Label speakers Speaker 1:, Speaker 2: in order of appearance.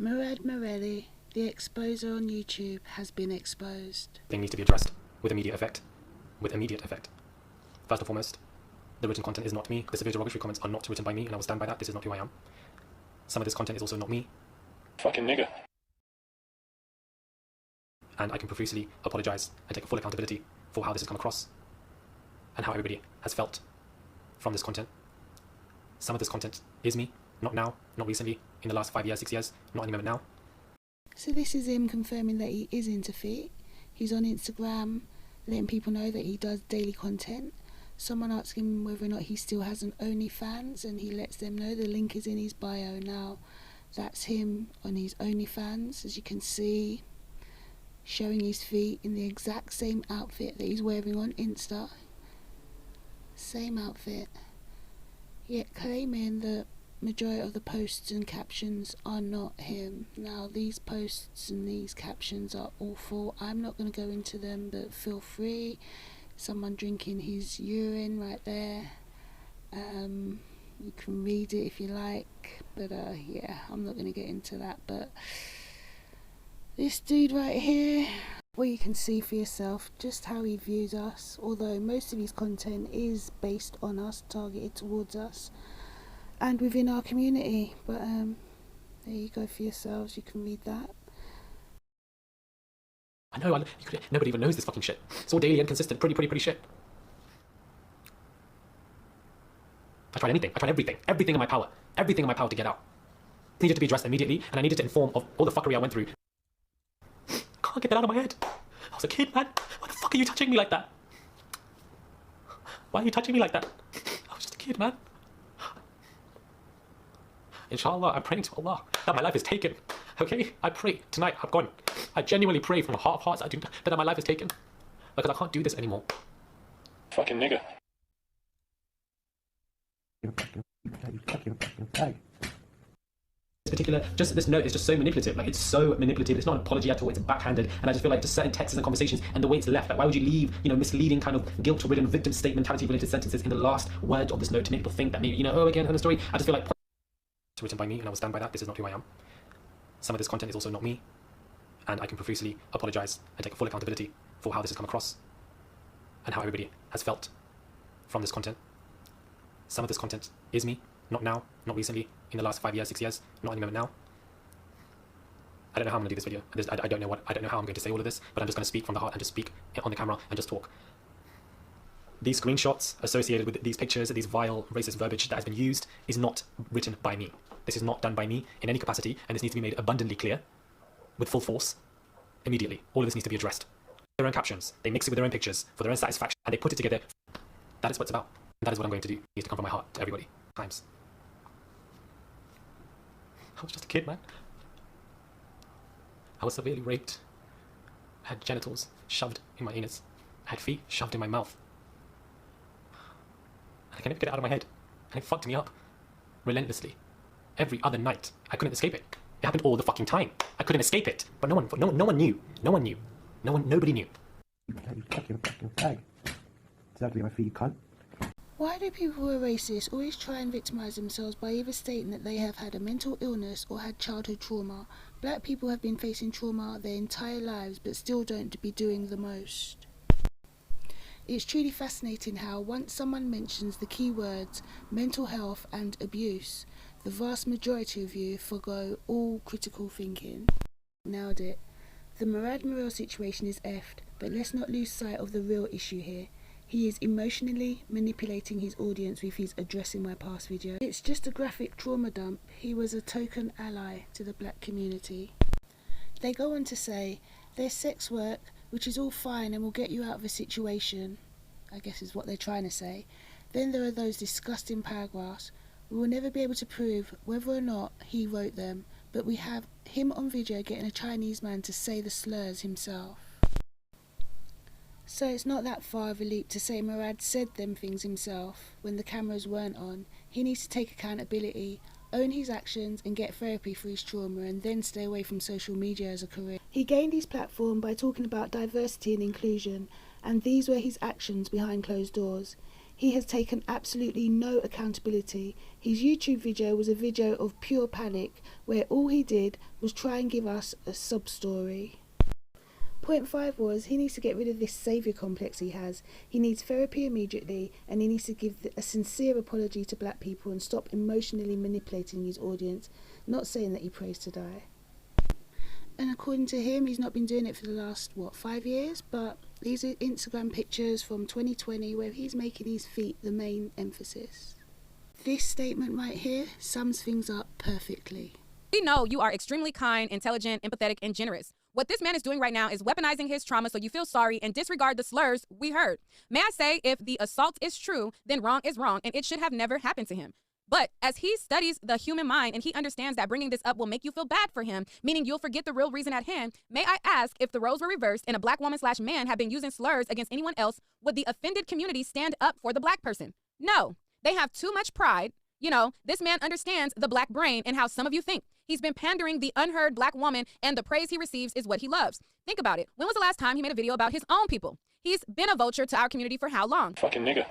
Speaker 1: Merali, the exposer on YouTube, has been exposed.
Speaker 2: Thing needs to be addressed with immediate effect. First and foremost, the written content is not me. The severe derogatory comments are not written by me, and I will stand by that. This is not who I am. Some of this content is also not me.
Speaker 3: Fucking nigger.
Speaker 2: And I can profusely apologize and take full accountability for how this has come across and how everybody has felt from this content. Some of this content is me, not now, not recently, in the last 5 years, 6 years, not any moment now.
Speaker 1: So this is him confirming that he is into feet. He's on Instagram, letting people know that he does daily content. Someone asked him whether or not he still has an OnlyFans, and he lets them know the link is in his bio now. That's him on his OnlyFans, as you can see, showing his feet in the exact same outfit that he's wearing on Insta. Same outfit. Yet claiming that majority of the posts and captions are not him. Now these posts and these captions are awful. I'm not going to go into them, but feel free. Someone drinking his urine right there. You can read it if you like, but yeah, I'm not going to get into that. But this dude right here, well, you can see for yourself just how he views us, although most of his content is based on us, targeted towards us and within our community. But there you go for yourselves, you can read that.
Speaker 2: I know, nobody even knows this fucking shit. It's all daily, inconsistent, pretty shit. I tried anything, I tried everything in my power to get out. It needed to be addressed immediately, and I needed to inform of all the fuckery I went through. Can't get that out of my head. I was a kid, man. Why the fuck are you touching me like that? Why are you touching me like that? I was just a kid, man. Inshallah, I'm praying to Allah that my life is taken. Okay? I pray tonight, I'm gone. I genuinely pray from a heart of hearts that my life is taken. Because I can't do this anymore.
Speaker 3: Fucking nigger.
Speaker 2: This note is just so manipulative. Like, it's so manipulative. It's not an apology at all. It's backhanded. And I just feel like just certain texts and conversations and the way it's left. Like, why would you leave, misleading kind of guilt-ridden victim state mentality-related sentences in the last words of this note to make people think that maybe, oh, again, the story. I just feel like it's written by me, and I will stand by that. This is not who I am. Some of this content is also not me, and I can profusely apologize and take full accountability for how this has come across and how everybody has felt from this content. Some of this content is me, not now, not recently, in the last 5 years, 6 years, not any moment now. I don't know how I'm going to do this video. I don't know how I'm going to say all of this, but I'm just going to speak from the heart and just speak on the camera and just talk. These screenshots associated with these pictures, these vile racist verbiage that has been used, is not written by me. This is not done by me in any capacity, and this needs to be made abundantly clear, with full force, immediately. All of this needs to be addressed. Their own captions, they mix it with their own pictures for their own satisfaction, and they put it together. That is what it's about. And that is what I'm going to do. It needs to come from my heart to everybody. Times. I was just a kid, man. I was severely raped. I had genitals shoved in my anus. I had feet shoved in my mouth. And I can never get it out of my head. And it fucked me up. Relentlessly. Every other night. I couldn't escape it. It happened all the fucking time. I couldn't escape it. But no one knew. Nobody knew.
Speaker 4: You fucking fag. Exactly my feet, you cunt.
Speaker 1: Why do people who are racist always try and victimise themselves by either stating that they have had a mental illness or had childhood trauma? Black people have been facing trauma their entire lives but still don't be doing the most. It's truly fascinating how once someone mentions the key words mental health and abuse, the vast majority of you forgo all critical thinking. Nailed it. The Merali situation is effed, but let's not lose sight of the real issue here. He is emotionally manipulating his audience with his addressing my past video. It's just a graphic trauma dump. He was a token ally to the black community. They go on to say, there's sex work, which is all fine and will get you out of a situation, I guess is what they're trying to say. Then there are those disgusting paragraphs. We will never be able to prove whether or not he wrote them, but we have him on video getting a Chinese man to say the slurs himself. So it's not that far of a leap to say Murad said them things himself when the cameras weren't on. He needs to take accountability, own his actions and get therapy for his trauma, and then stay away from social media as a career. He gained his platform by talking about diversity and inclusion, and these were his actions behind closed doors. He has taken absolutely no accountability. His YouTube video was a video of pure panic, where all he did was try and give us a sub-story. Point 5 was, he needs to get rid of this saviour complex he has. He needs therapy immediately, and he needs to give a sincere apology to black people and stop emotionally manipulating his audience, not saying that he prays to die. And according to him, he's not been doing it for the last, 5 years? But these are Instagram pictures from 2020 where he's making his feet the main emphasis. This statement right here sums things up perfectly.
Speaker 5: We know you are extremely kind, intelligent, empathetic, and generous. What this man is doing right now is weaponizing his trauma so you feel sorry and disregard the slurs we heard. May I say, if the assault is true, then wrong is wrong, and it should have never happened to him. But as he studies the human mind and he understands that bringing this up will make you feel bad for him, meaning you'll forget the real reason at hand, may I ask, if the roles were reversed and a black woman/man had been using slurs against anyone else, would the offended community stand up for the black person? No. They have too much pride. You know, this man understands the black brain and how some of you think. He's been pandering the unheard black woman, and the praise he receives is what he loves. Think about it. When was the last time he made a video about his own people? He's been a vulture to our community for how long?
Speaker 3: Fucking nigga.